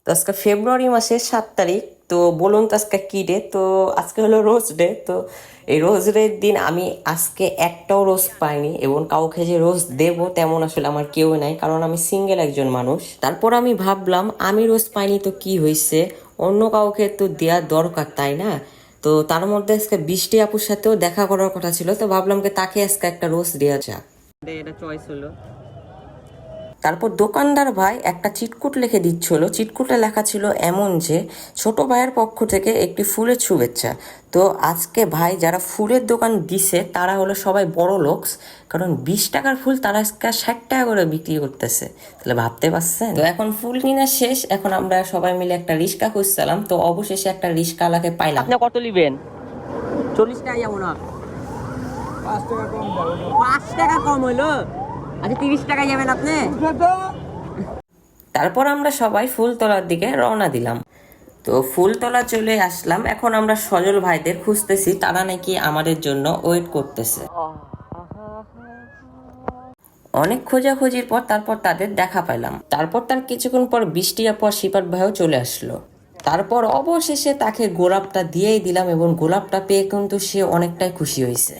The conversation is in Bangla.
তো আজকে ফেব্রুয়ারি মাসের 7 তারিখ। তো বলুন তো আজকে কি ডে? তো আজকে হলো রোজ ডে। তো এই রোজ ডের দিন আমি আজকে একটাও রোজ পাইনি, এবং কাউকে যে রোজ দেব তেমন আসলে আমার কেউ নাই, কারণ আমি সিঙ্গেল একজন মানুষ। তারপর আমি ভাবলাম আমি রোজ পাইনি তো কি হয়েছে, অন্য কাউকে তো দেওয়া দরকার, তাই না? তো তার মধ্যে আজকে বৃষ্টি আপুর সাথেও দেখা করার কথা ছিল, তো ভাবলাম যে তাকে আজকে একটা রোজ দেওয়া যাক। এটা চয়েস হলো। তারপর দোকানদার ভাই একটা চিটকুট লিখে দিচ্ছিল। চিটকুটে লেখা ছিল এমন যে, ছোট ভাইয়ের পক্ষ থেকে একটি ফুলের শুভেচ্ছা। তো আজকে ভাই যারা ফুলের দোকান দিছে তারা হলো সবাই বড় লোকস, কারণ 20 টাকার ফুল তারা আজকে 60 টাকা করে বিক্রি করতেছে। তাহলে ভাবতে পারছেন? তো এখন ফুল কিনা শেষ, এখন আমরা সবাই মিলে একটা রিক্সা খুঁজছিলাম, তো অবশেষে একটা রিক্সাওয়ালাকে পাইলাম। আপনি কত নিবেন? 40 টাকা যাবো না? 5 টাকা কম দাও। 5 টাকা কম হইলো? আচ্ছা 30 টাকা যাবেন আপনি? তারপর আমরা সবাই ফুল তোলার দিকে রওনা দিলাম। তো ফুল তোলা চলে আসলাম, এখন আমরা সজল ভাইদের খুঁজতেছি, তারা নাকি আমাদের জন্য ওয়েট করতেছে। অনেক খোঁজাখুঁজির পর তারপর তাদের দেখা পেলাম। তারপর তার কিছুক্ষণ পর বৃষ্টি আপু আর শিপার ভাইও চলে আসলো। তারপর অবশেষে তাকে গোলাপটা দিয়েই দিলাম, এবং গোলাপটা পেয়ে কিন্তু সে অনেকটাই খুশি হয়েছে।